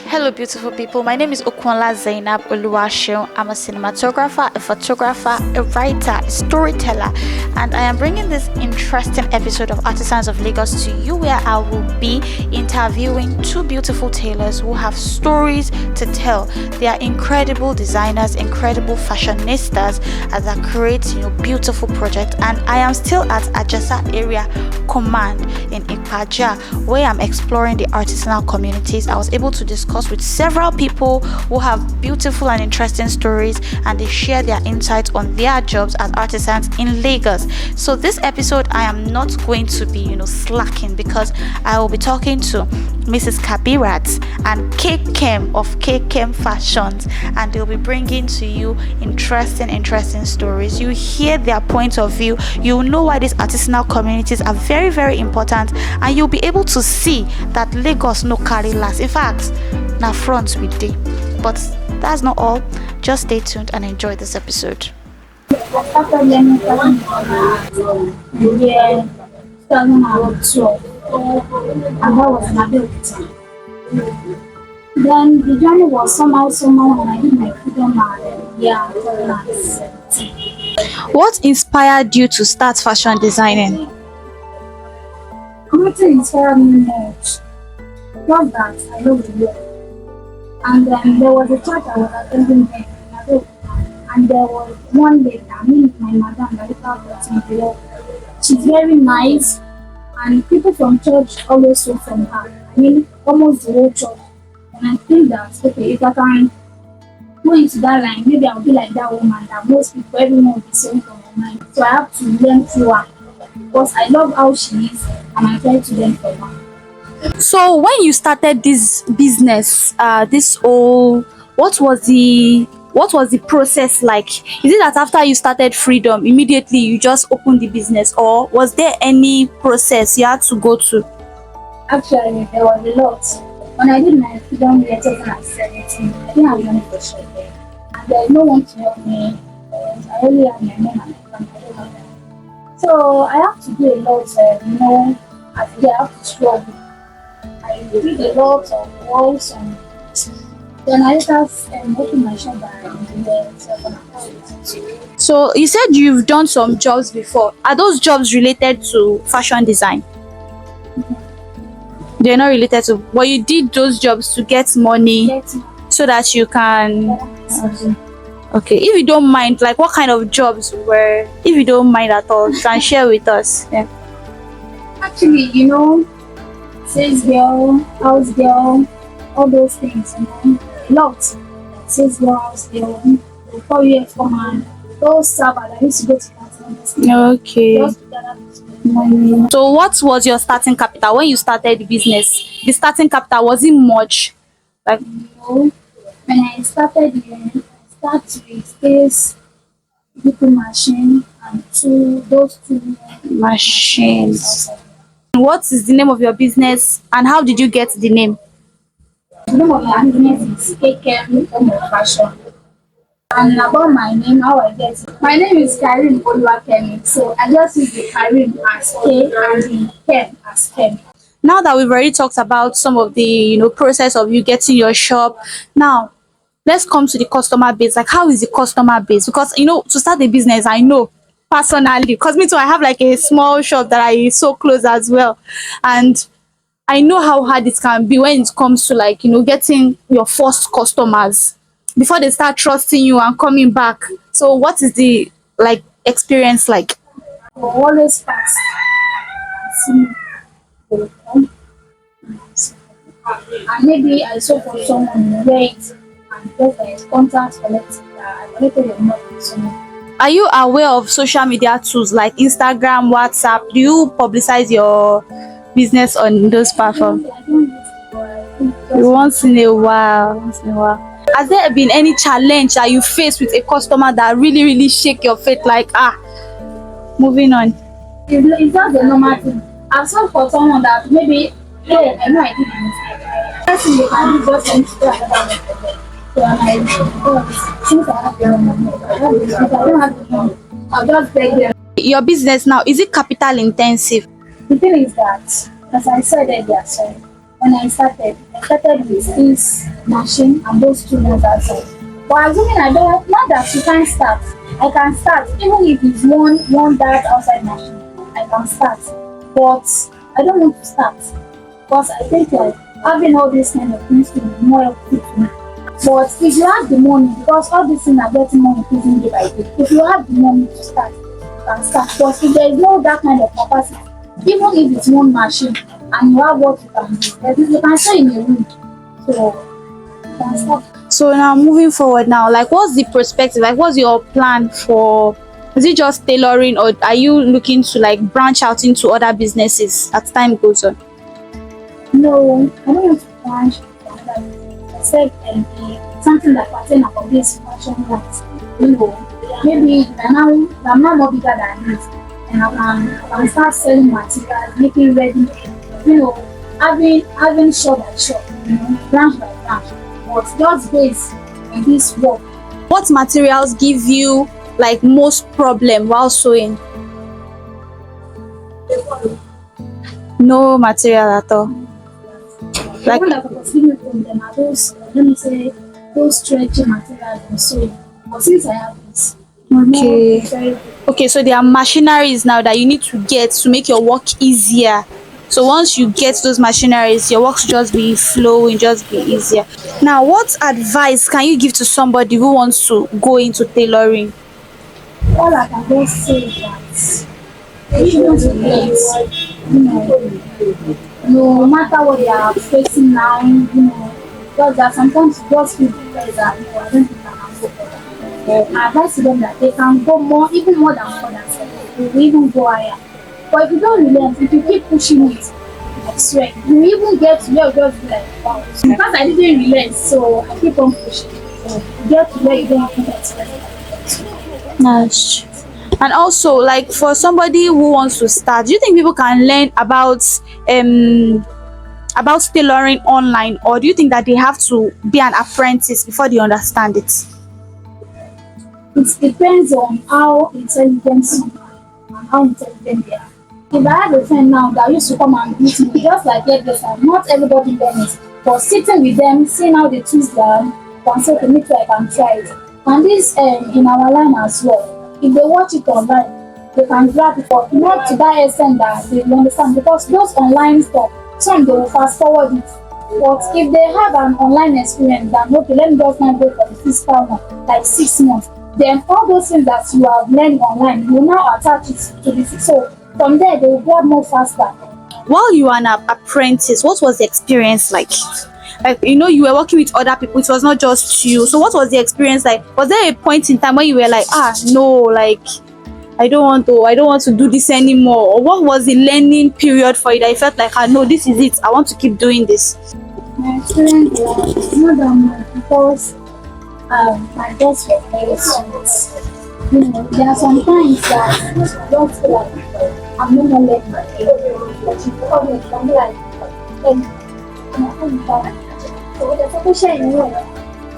Hello, beautiful people. My name is Okwonla Zainab Oluwashio. I'm a cinematographer, a photographer, a writer, a storyteller, and I am bringing this interesting episode of Artisans of Lagos to you, where I will be interviewing two beautiful tailors who have stories to tell. They are incredible designers, incredible fashionistas, as they create beautiful projects. And I am still at Ajasa Area Command in Ipaja, where I'm exploring the artisanal communities. I was able to discuss with several people who have beautiful and interesting stories, and they share their insights on their jobs as artisans in Lagos. So this episode I am not going to be slacking, because I will be talking to Mrs. Kabirat and KKM of KKM Fashions, and they'll be bringing to you interesting stories. You hear their point of view, you'll know why these artisanal communities are very important, and you'll be able to see that Lagos no carry last. In fact, now front with day. But that's not all. Just stay tuned and enjoy this episode. I started learning in the year 2012, and that was in Abeokuta. Then the journey was somehow when I did my freedom and yeah, 2017. What inspired you to start fashion designing? Community inspired me much. Not that I love the work. And then there was a church I was attending there in Abeokuta, and there was one lady, my madam, she's very nice, and people from church always saw from her. Almost the whole church. And I think that, okay, if I can go into that line, maybe I'll be like that woman that most people, everyone will be saying from my mind. So I have to learn through her, because I love how she is, and I try to learn from her. So when you started this business, what was the process like? Is it that after you started freedom, immediately you just opened the business, or was there any process you had to go to? Actually, there was a lot. When I did my freedom year 2017, I didn't have money for shopping, and there was no one to help me. I only had my mom and my family. So I have to do a lot, as I have to struggle. I did a lot of works, and then I just opened my shop by the year 2018. So you said you've done some jobs before. Are those jobs related to fashion design? Mm-hmm. They're not related to, but you did those jobs to get money so that you can. Okay, if you don't mind, like what kind of jobs were, if you don't mind at all, you can share with us. Yeah. Actually, sales girl, house girl, all those things, a lot. Sales girl, house girl, 4 years command, those servers that used to go to class. Okay. So what was your starting capital when you started the business? The starting capital, was it much? Like, when I started, I started with this little machine and those two machines. What is the name of your business, and how did you get the name? The name of my business is KKM Fashion. And about my name, how I get it. My name is Karim Oluwakemi, so I just use the Karim as K and the Kem as Kem. Now that we've already talked about some of the process of you getting your shop, now let's come to the customer base. Like, how is the customer base? Because to start a business, I know personally, because me too, I have like a small shop that I so close as well, and I know how hard it can be when it comes to getting your first customers before they start trusting you and coming back. So what is the experience like? Always fast. And maybe I saw for someone wait and get a contact collected your money from someone. Are you aware of social media tools like Instagram, WhatsApp? Do you publicize your business on those platforms? I don't use it, but Once in a while. Has there been any challenge that you face with a customer that really shake your faith, moving on? It's just a normal thing. I've sold for someone that maybe, hey, I know I did a mistake. First thing they can do is just send to another method. So since I have the money, I don't have the money, I'll just beg them. Your business now, is it capital intensive? The thing is that, as I said earlier, sorry, when I started with this machine and those two months outside. But assuming I don't, not that you can't start, I can start even if it's one that outside machine, I can start. But I don't want to start because I think like having all these kind of things to be more helpful to me. But if you have the money, because all these things are getting more increasing day by day, if you have the money to start, you can start. But if there is no that kind of capacity, even if it's one machine and you have what you can do, you can stay in a room. So you can start. So now moving forward now, like what's the perspective? Like what's your plan for, is it just tailoring or are you looking to like branch out into other businesses as time goes on? No, I don't want to branch from that except something that pertain about this fashion rights. You know, maybe if I'm now more bigger than this, and I can start selling materials, making ready, you know, having shop by shop, you know, branch by branch. But just based on this work. What materials give you like most problem while sewing? No material at all. Like one that was given from them are those, let me say, those stretchy materials and so. But since I have this, Okay. very Okay, so there are machineries now that you need to get to make your work easier. So once you get those machineries, your work should just be flowing, just be easier. Now, what advice can you give to somebody who wants to go into tailoring? all I can just say is that they shouldn't relent. You know, no matter what they are facing now, you know, just that sometimes you just feel depressed that no, I don't think I can go further. I advise to them that they can go more, even more than others. They will even go higher. But if you don't relent, if you keep pushing it, I swear, you even get to where you just be like, wow. Because I didn't relent, so I keep on pushing. So you get to where you don't even expect. Nice. And also, like for somebody who wants to start, do you think people can learn about tailoring online, or do you think that they have to be an apprentice before they understand it? It depends on how intelligent someone and how intelligent they are. If I have a friend now that used to come and meet me, just like hairdresser, not everybody learns, but sitting with them, seeing how they twist their hand, can say, okay, me too, I can try it. And this in our line as well, if they watch it online, they can grab it, but not to that extent that they will understand, because those online stuff, some they will fast forward it. But if they have an online experience, then okay, let me just now go for the physical one, like 6 months. Then all those things that you have learned online, you will now attach it to this. So from there, they will grab more faster. While you were an apprentice, what was the experience like? Like you were working with other people, it was not just you. So what was the experience like? Was there a point in time when you were like, no, like I don't want to do this anymore? Or what was the learning period for you that you felt like, no, this is it, I want to keep doing this? My experience was not that much because my boss was very sweet. You know, there are some times that I don't feel like I'm not gonna let my kid, but she called me and be like, hey, I'm not going to buy. So there's a question in here.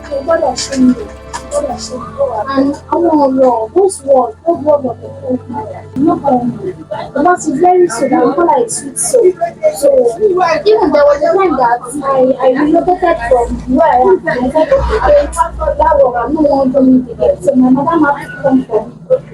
So God has shown you. God has shown you. And I want to those words of the old man, not because it's very sweet. I call it sweet soul. So even there was a time that I relocated from where I am. I said, okay, that work, I'm not want to meet again. So my madam had to come from.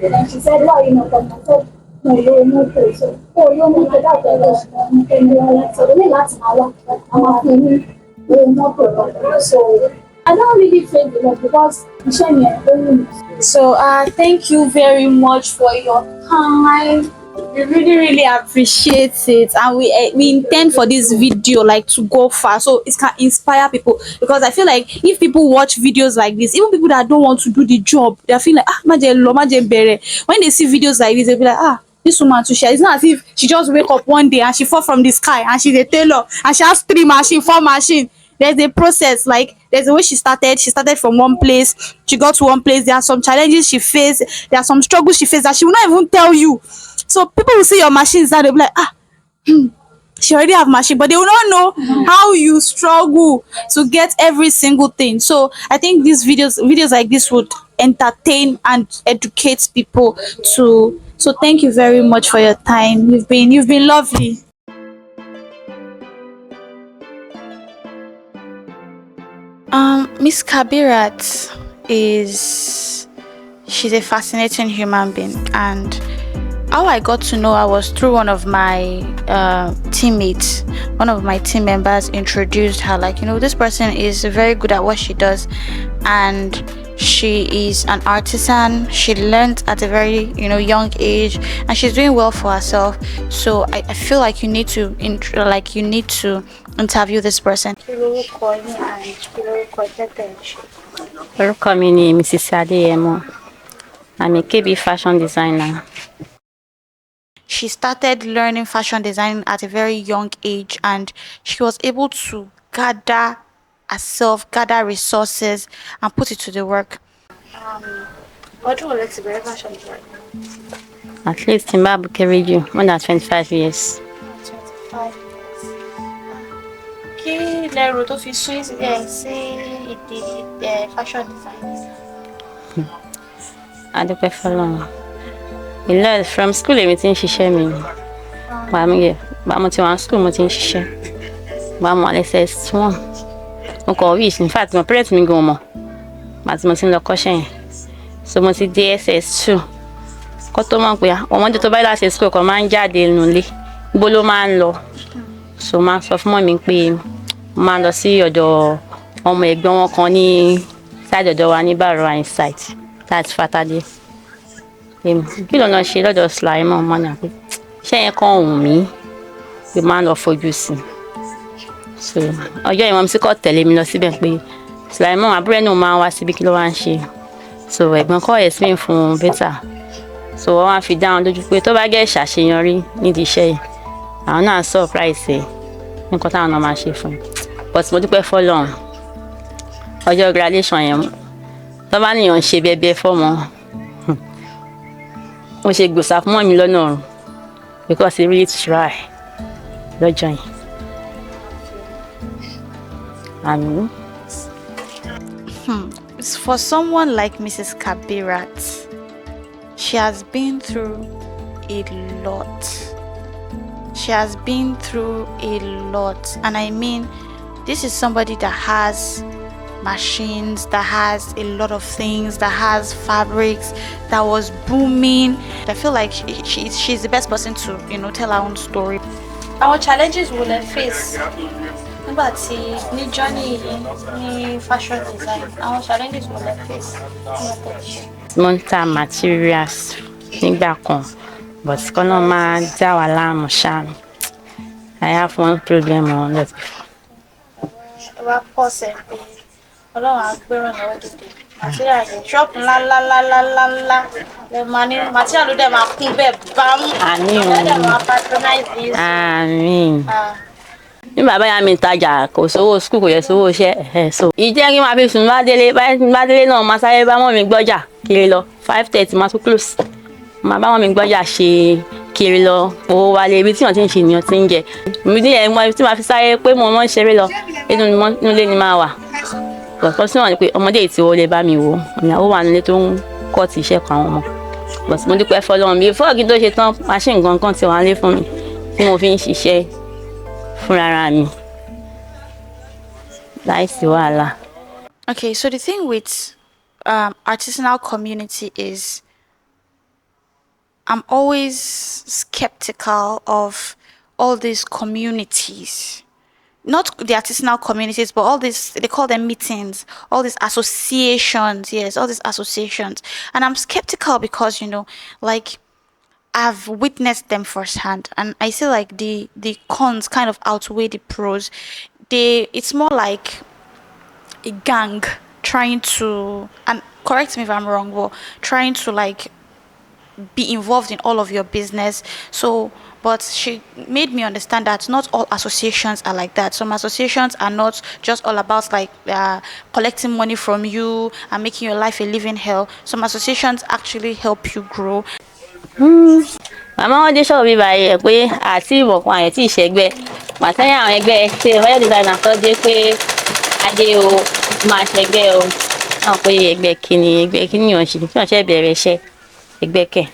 And she said, why are you not coming? I said, no, you're not okay. So, oh, you're not okay. That's the so the way that's our family, you're not okay. So I don't really feel the love because you share me only. So thank you very much for your time. We really really appreciate it, and we intend for this video like to go far so it can inspire people, because I feel like if people watch videos like this, even people that don't want to do the job, they feel like maje lo maje bere. When they see videos like this, they'll be like, this woman too share. It's not as if she just wake up one day and she fall from the sky and she's a tailor and she has 3 machine, 4 machine. There's a process, like there's a way she started from one place, she got to one place, there are some challenges she faced, there are some struggles she faced that she will not even tell you. So people will see your machines now, they'll be like, she already have machine, but they will not know how you struggle to get every single thing. So I think these videos like this would entertain and educate people to So thank you very much for your time. You've been lovely. Miss Kabirat is she's a fascinating human being, and how I got to know her was through one of my teammates. One of my team members introduced her, like, this person is very good at what she does, and she is an artisan. She learned at a very young age, and she's doing well for herself. So I feel like you need to interview this person. Orúkọ mi ni Mrs. Adeyemo. I'm a KB fashion designer. She started learning fashion design at a very young age, and she was able to gather herself, gather resources, and put it to the work. What do you like to wear fashion design? At least in Babu Keriju, more than 25 years. 25 years. Kí lẹ́rù tó fi sún sí ìdí fashion design? Adúpẹ́ f'Ọlọ́run. A lot from school èmi ti ń ṣiṣẹ́ mi. Bá mo ti wà ní school mo ti ń ṣiṣẹ́. Bá mo SS1. Mo kọ̀ wish, in fact my parents mi gan mọ̀. Bá tí mo ti ń lọ kọ́ṣẹ́ yẹn. So mo ti dé SS2. Kó tó mọ̀ pé ọmọdé tó bá láti school kan máa ń jáde nulẹ̀. Bó ló máa ń lọ. So máa sọ fún mọ́ mi pé mo máa lọ sí ọ̀dọ̀ ọmọ ẹ̀gbọ́n wọn kan ní side ọ̀dọ̀ wa ní Bàrọ̀ Insight. That's Fatade. Kí ló náà ṣe lọ́dọ̀ Sulaimon ọmọ náà pé iṣẹ́ yẹn kan wù mí pé máa ń lọ fojú sí. So ọjọ́ ìwọ̀n mi sì kọ́ tẹ̀lé mi lọ síbẹ̀ pé Sulaimon àbúrò náà máa ń wá síbi kí ló wá ń ṣe. So ẹ̀gbọ́n kọ́ explain fún bẹ́tà. So wọ́n wá fi dáhùn lójú pé tó bá gẹ́ ṣàṣeyọrí nídìí iṣẹ́ yìí àwọn náà surprise ẹ̀ nǹkan táwọn náà máa ṣe fún un. But mo dúpẹ́ f'Ọlọ́run ọjọ́ graduation yẹn tó bá níyàn ṣe bẹ́ẹ̀ fọ́mọ mo ṣe gbòòsà fún mọ́ mi lọ́nà ọ̀run because he really try lọ́jọ́ yẹn. Àmín. For someone like Mrs. Kabirat, she has been through a lot. She has been through a lot, and I mean, this is somebody that has machines, that has a lot of things, that has fabrics, that was booming. I feel like she's the best person to tell her own story. Our challenges will face nígbà tí ní journey ní fashion design, our challenges will face. Mo ń ta materials nígbà kan, but kọ́nà máa dá wa láàmú ṣá. I have one problem on that before. Wá pọ̀ sẹ́ńpé Ọlọ́run á gbéràn lọ́wọ́ dìde. Material yẹn ṣọ́ọ̀bù ńlá lè máa ní material ló dẹ̀ máa kún bẹ́ẹ̀ bámú. Àmín. Ló dẹ̀ máa patronize you. Àmín. Ní bàbá ya mi tajà kò sówó school kò yẹ sówó iṣẹ́ so ìjẹ́ kí n máa fi sùn bá délé náà máa sáré bá mọ́ mi gbọ́jà kiri lọ 5:30 máa tún close máa bá mọ́ mi gbọ́jà ṣe kiri lọ owó wálé ibi tí wọ́n ti ń ṣe ènìyàn ti ń jẹ mi ní ẹ̀ tí máa fi sáré pé mo mọ́ ń ṣeré lọ inú ilé ni máa wà lọ́kọ́ sí wọn ni pé ọmọdé yìí tí ó lè bá mi wò ìyàwó wà nílé tó ń kọ́ ti iṣẹ́ kan àwọn ọmọ but mo dúpẹ́ f'Ọlọ́run bí fọ́ọ̀gì tó ṣe tán machine gangan ti wà nílé fún mi tí mo fi ń ṣiṣẹ́ fúnra mi láìsí wàhálà. Okay, so the thing with artisanal community is I'm always skeptical of all these communities. Not the artisanal communities, but all these, they call them meetings, all these associations, yes, all these associations. And I'm skeptical because, like, I've witnessed them firsthand, and I feel like the cons kind of outweigh the pros. It's more like a gang trying to, and correct me if I'm wrong, but trying to like be involved in all of your business. So, but she made me understand that not all associations are like that. Some associations are not just all about like collecting money from you and making your life a living hell. Some associations actually help you grow. Màmá wọn dé ṣọ́ọ̀bù báyìí pé àti ìmọ̀kan àyẹ̀ tí ìṣẹ́gbẹ́ màtẹ́yìn àwọn ẹgbẹ́ ṣe wáyé designer tó dé pé adé o máa ṣẹgbẹ́ o náà pé ẹgbẹ́ kíni yàn ṣe tí wọ́n ṣe bẹ̀rẹ̀ iṣẹ́ ẹgbẹ́ kẹ̀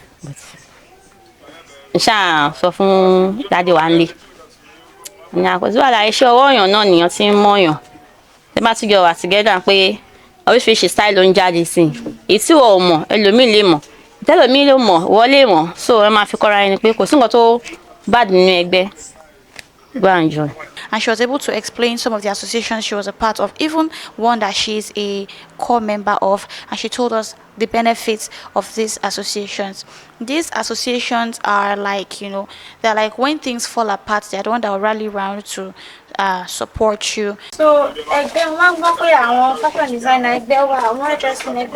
ṣáà sọ fún daddy wa nle ní àkọsí wà láì iṣẹ́ ọwọ́ èèyàn náà nìyàn tí ń mọ̀yàn tí bá tún jọ wà together pé oríṣiríṣi style ló ń jáde sí i èyí tí wọ́n ò mọ̀ ẹlòmíì lè mọ̀ tẹ́lòmíì lè mọ̀ wọ́n lè mọ̀ so ẹ máa fi kọ́ra ẹni pé kò sí nǹkan tó bad nínú ẹgbẹ́. Go and join. And she was able to explain some of the associations she was a part of, even one that she's a core member of, and she told us the benefits of these associations. These associations are like, they're like when things fall apart, they're the one that will rally around to support you. So, fashion designer, dressing,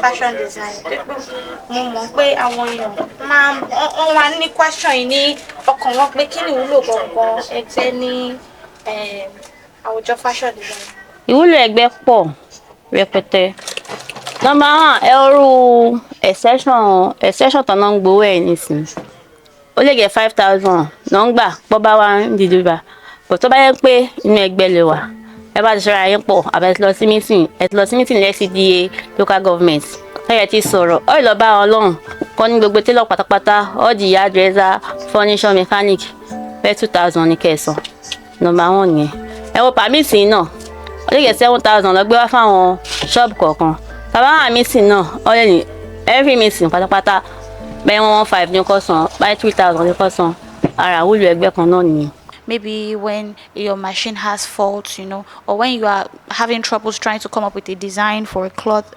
fashion design. Question fashion design. Ìwúlò ẹgbẹ́ pọ̀ rẹpẹtẹ. Number one, ẹrú exception tó náà ń gbowó ẹ̀ nísìnyí. Ó lè jẹ́ 5,000 náà ń gbà bọ́ bá wá ń deliver. But tó bá yẹ pé inú ẹgbẹ́ lè wà, ẹ bá ti ṣọ́ra yín pọ̀, àbẹ̀ ti lọ sí meeting, LCDA, local government. Ẹ ti sọ̀rọ̀, ó lọ bá Ọlọ́run, kọ́ ní gbogbo tailor pátápátá, all the hairdresser, furniture mechanic, pé 2,000 ní kẹsàn. Number one yẹn. Ẹ wo pàmìtì náà, ó lè jẹ́ 7,000 lọ gbé wá fáwọn ṣọ́ọ̀bù kọ̀ọ̀kan. Bàbá àwọn meeting náà, ó lè ní every meeting pátápátá, bẹ́ẹ̀ 115 ní kọ̀sán, báyìí 3,000 ní kọ̀sán. Ara àwùjọ ẹgbẹ́ kan náà nìyẹn. Maybe when your machine has faults, or when you are having troubles trying to come up with a design for a cloth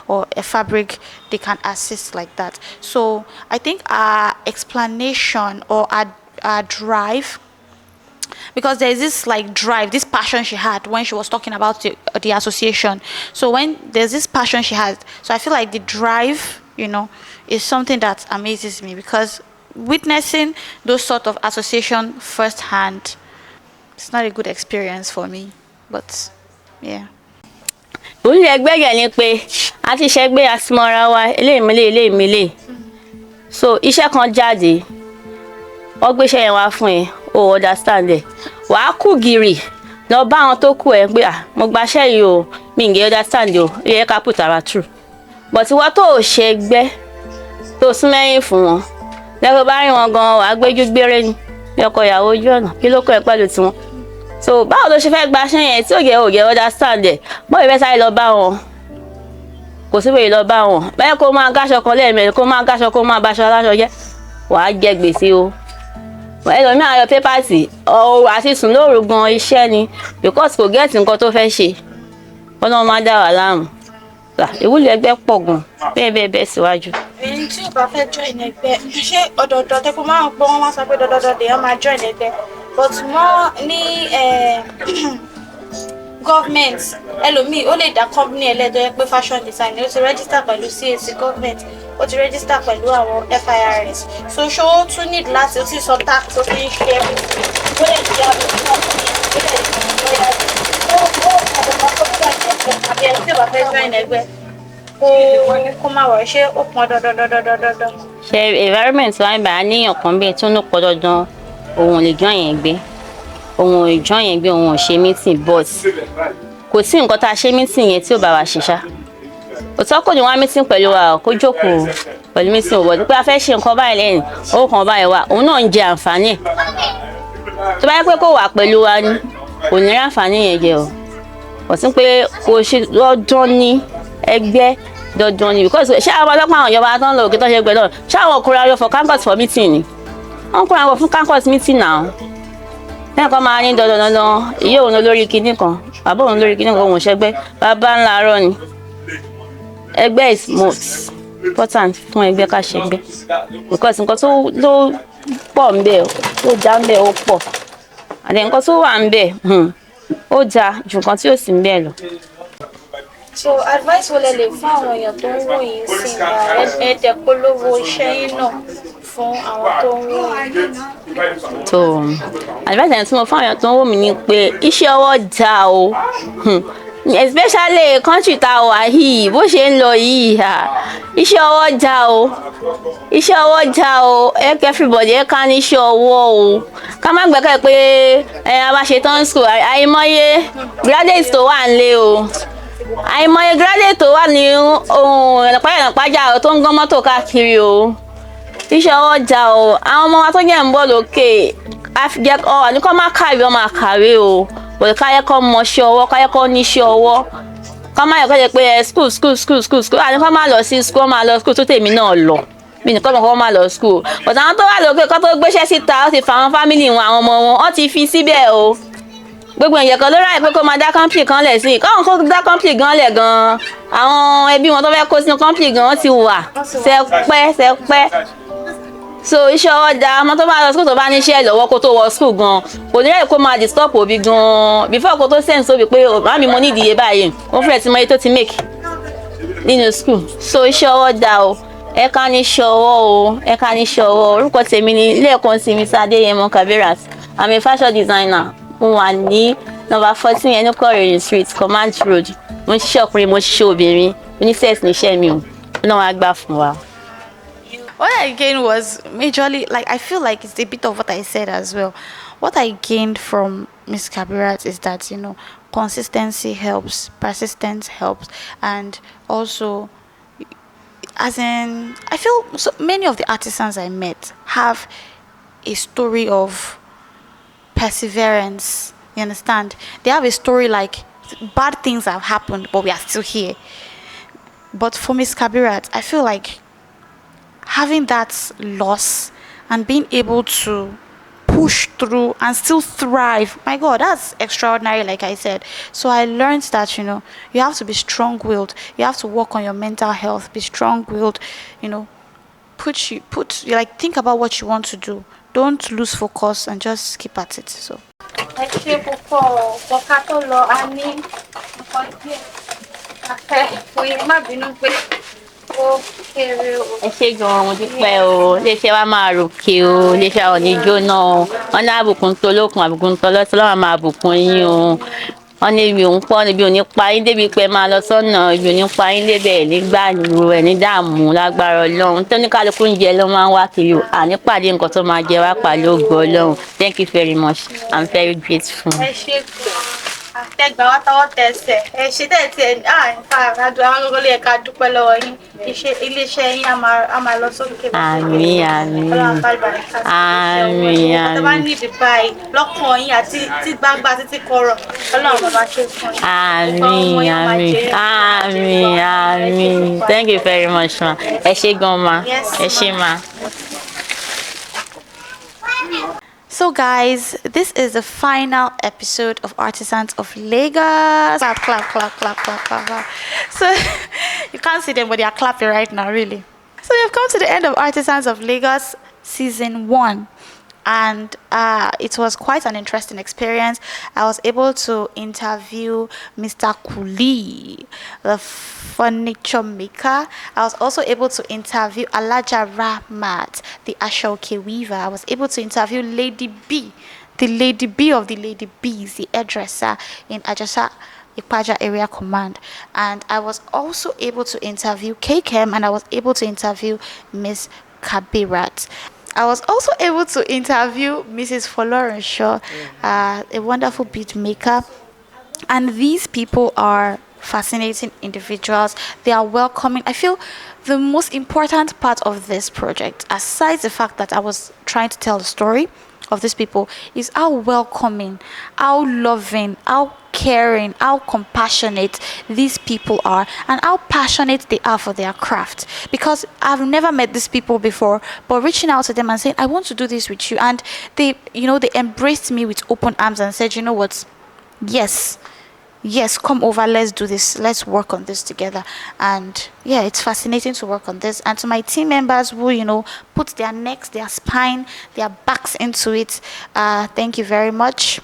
or a fabric, they can assist like that. So I think our explanation or our drive, because there's this drive, this passion she had when she was talking about the association. So when there's this passion she had, so I feel like the drive, is something that amazes me, because witnessing those sort of association firsthand, it's not a good experience for me, but yeah. Olú ẹgbẹ́ yẹn ni pé a ti ṣẹgbẹ́ àsìmọ́ra wa eléyìí. So iṣẹ́ kan jáde, ó gbéṣẹ́ yẹn wá fún ẹ, o understand ẹ. Wàá kú gìrì lọ bá àwọn tó kù ẹ pé mo gbaṣẹ́ yìí o, mi ń understand o, ilé ká put ara true. But wọ́n tó ṣẹgbẹ́ tó sún mẹ́yìn fún wọn. Lẹ́gbẹ́ bá rí wọn gan wàá gbéjú gbére ni bí ọkọ ìyàwó ojú ọ̀nà kí ló kọ́ ẹ pẹ̀lú tiwọn. So báwo ló ṣe fẹ́ gbaṣẹ́ yẹn tí òye understand ẹ̀ bọ́ ìfẹ́ sáré lọ bá wọn kò sí wèé lọ bá wọn bẹ́ẹ̀ kó máa gáṣọ kan lẹ́ẹ̀mẹ́rin kó máa gáṣọ kó máa báṣọ aláṣọ jẹ́ wàá jẹ gbèsè o. Ẹlòmíì ayọ̀ pépàsì ọ̀rọ̀ àti sùn lóru gan iṣẹ́ ni because kò gẹ́ẹ̀tì nǹkan tó fẹ́ ṣe Ọlọ́run máa dá wà láàmú. Ìwúlò ẹgbẹ́ pọ̀ gan bẹ́ẹ̀ síwájú. Ẹni tí ò bá fẹ́ join ẹgbẹ́ ṣé ọ̀dọ̀ọ̀dọ̀ tẹ́kọ̀ máa ń gbọ́ wọn máa sọ pé dọ́dọ́dọ́ dè wọ́n máa join ẹgbẹ́, but wọ́n ní government ẹlòmíì ó lè dá company ẹlẹ́dọ̀ pé fashion design ó ti register pẹ̀lú CAC government ó ti register pẹ̀lú àwọn FIRS, so ṣé ó tún need láti ó sì sọ tax ó fi ń ṣe everything ó lè di àwọn company ó lè di lọ́yà àbí ẹni tí ò bá fẹ́ join ẹgbẹ́ kó má wọ̀ ṣé ó pọn dandan. Ṣe environment wa ń bá a níyàn kan bẹ́ẹ̀ tó ń pọ̀ dandan òun ò lè join ẹgbẹ́ òun ò ṣe meeting, but kò sí nǹkan tá a ṣe meeting yẹn tí ò bá wa ṣe ṣá. Òtọ́ kò ní wá meeting pẹ̀lú wa kó jókòó pẹ̀lú meeting òwò pé a fẹ́ ṣe nǹkan báyìí lẹ́yìn owó kan báyìí wà òun náà ń jẹ àǹfààní ẹ̀. Tó bá yẹ pé kó wà pẹ̀lú wa ni kò ní rí àǹfààní yẹn jẹ o. Kò sí pé kò ṣe lọ́dún ní ẹgbẹ́ dandan ni because ṣé àwọn ọlọ́pàá àwọn ìjọba tó ń lọ òkè tó ṣe gbẹ náà ṣé àwọn ọkùnrin ayọ̀ for campus for meeting ni wọ́n kúrò àwọn fún campus meeting náà lẹ́yìn kan máa ní dandan ìyá òun lórí kinní kan bàbá òun lórí kinní kan òun ṣẹgbẹ́ bàbá ńlá arọ́ ni ẹgbẹ́ is most important fún ẹgbẹ́ ká ṣẹgbẹ́ because nǹkan tó ló pọ̀ ń bẹ̀ ó já ń bẹ̀ ó pọ̀ àti nǹkan tó wà ń bẹ̀ ó já ju nǹkan tí ó sì ń bẹ̀ lọ. So advice wo lẹ lè fún àwọn èèyàn tó ń wò yín sí ẹ̀ẹ́dẹ̀ polówó iṣẹ́ yín náà fún àwọn tó ń wò yín? So advice tí mo fún àwọn èèyàn tó ń wò mí ni pé iṣẹ́ ọwọ́ dá o especially country tá a wà yìí bó ṣe ń lọ yìí iṣẹ́ ọwọ́ dá o everybody ká ní iṣẹ́ ọwọ́ o ká má gbẹ́kẹ̀ pé a bá ṣe tán school àìmọye graduates tó wà nílé o àìmọye graduate tó wà ní ohun ìrànpájà tó ń gán mọ́tò káàkiri o. Iṣẹ́ ọwọ́ jà o. Àwọn ọmọ wa tó jẹ́ ń bọ̀ lókè jẹ́ ọ ní kó má kàwé ọ máa kàwé o. Bọ̀ káyẹ́ kọ́ mọṣẹ́ ọwọ́ káyẹ́ kọ́ níṣẹ́ ọwọ́. Ká má yẹ kó jẹ́ pé school. Àní kó má lọ sí school má lọ school tó tèmi náà lọ. Mi nìkan mọ̀ kó má lọ school. But àwọn tó wà lókè kó tó gbéṣẹ́ síta ó ti fa àwọn family wọn àwọn ọmọ wọn ó ti fi síbẹ̀ o. Gbogbo ìyẹn kan ló ráyè pé kó máa dá company kan lẹ̀ sí. Káwọn kó dá company gan lẹ̀ gan. Àwọn ẹbí wọn tó fẹ́ kó sínú company gan wọ́n ti wà. Sẹpẹ́. So iṣẹ́ ọwọ́ da ọmọ tó bá lọ school tó bá níṣẹ́ lọ́wọ́ kó tó wọ school gan. Kò ní ráyè kó máa disturb òbí gan. Before kó tó send sóbi pé màmí mo ní ìdíye báyìí. Wọ́n fẹ́rẹ̀ tí mo yẹ tó ti make nínú school. So iṣẹ́ ọwọ́ da o. Ẹ ká ní ṣọwọ́ o. Orúkọ tèmi ni lẹ́ẹ̀kan sí Mr. Adéyẹmọ Kabirat. I'm a fashion designer. Mo wà ní number 14 Enukorin Street, Command Road. Mo ń ṣiṣẹ́ ọkùnrin, mo ń ṣiṣẹ́ obìnrin. Unisex níṣẹ́ mi o. Ọlọ́run á gbà fún wa. What I gained was majorly, like, I feel like it's a bit of what I said as well. What I gained from Miss Kabirat is that, consistency helps, persistence helps, and also, as in, I feel so many of the artisans I met have a story of perseverance. You understand? They have a story like bad things have happened, but we are still here. But for Miss Kabirat, I feel like having that loss and being able to push through and still thrive, my God, that's extraordinary, like I said. So I learned that, you have to be strong-willed. You have to work on your mental health, be strong-willed, think about what you want to do. Don't lose focus and just keep at it. So ẹ ṣé gan-an mo dúpẹ́ o iléeṣẹ́ wa máa ròkè o iléeṣẹ́ wa ò ní jóná o wọ́n ní àbùkún tó lókun àbùkún tó lọ́sọ̀ lọ́wọ́ máa bùkún yín o wọ́n ní ibi òun pọ̀ níbi òní pa yín débi pé máa lọ sọ́nà ibi òní pa yín débẹ̀ nígbà ìlú ẹ̀ ní dààmú lágbára Ọlọ́run tó ní kálukú ń jẹ ló máa ń wá kiri o àní pàdé nǹkan tó máa jẹ wá pàlẹ́ ògo Ọlọ́run. Thank you very much. I'm very grateful. ẹ ṣé àtẹgbà wa tọwọ́ tẹsẹ̀ ẹ ṣe tẹ̀tẹ̀ nǹkan àdùn àwọn gbogbo lè ka dúpẹ́ lọ́wọ́ yín iléeṣẹ́ yín á máa lọ sókè. Àmín àmín àmín àmín. Bá ní ìdìbà yìí lọ́kàn yín àti tí gbangba títí kọ̀rọ̀ Ọlọ́run bàbá ṣe fún yín. Àmín àmín àmín. Thank you very much ma. Ẹ ṣé gan ma. Ẹ ṣé ma. So guys, this is the final episode of Artisans of Lagos. Clap. So you can't see them, but they are clapping right now, really. So we've come to the end of Artisans of Lagos Season 1. And it was quite an interesting experience. I was able to interview Mr. Kuli, the furniture maker. I was also able to interview Alaja Rahmat, the Ashoke weaver. I was able to interview Lady B, the Lady B of the Lady B's, the hairdresser in Ajasa Ipaja Area Command. And I was also able to interview KKM, and I was able to interview Miss Kabirat. I was also able to interview Mrs. Folorin Shaw, a wonderful bead maker. And these people are fascinating individuals. They are welcoming. I feel the most important part of this project, aside the fact that I was trying to tell the story of these people, is how welcoming, how loving, how caring, how compassionate these people are, and how passionate they are for their craft. Because I've never met these people before, but reaching out to them and saying, I want to do this with you, and they embraced me with open arms and said, you know what, yes, come over, let's do this, let's work on this together. And yeah, it's fascinating to work on this. And to my team members who put their necks, their spine, their backs into it, thank you very much.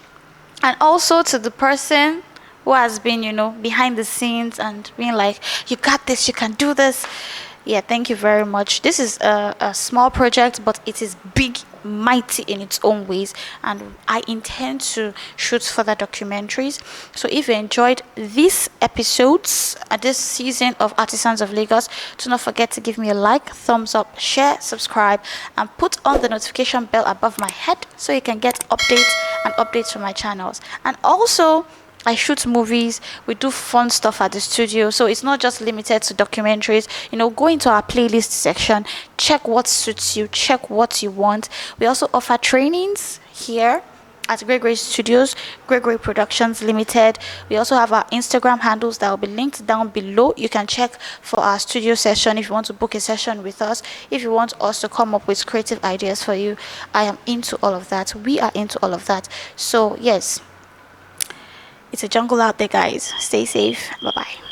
And also to the person who has been behind the scenes and being like, you got this, you can do this. Yeah, thank you very much. This is a small project, but it is big, mighty in its own ways, and I intend to shoot further documentaries. So if you enjoyed these episodes this season of Artisans of Lagos, do not forget to give me a like, thumbs up, share, subscribe, and put on the notification bell above my head so you can get updates from my channels. And also, I shoot movies. We do fun stuff at the studio. So it's not just limited to documentaries. Go into our playlist section, check what suits you, check what you want. We also offer trainings here at Gregory Studios, Gregory Productions Limited. We also have our Instagram handles that will be linked down below. You can check for our studio session if you want to book a session with us, if you want us to come up with creative ideas for you. I am into all of that. We are into all of that. So, yes, it's a jungle out there, guys. Stay safe. Bye bye.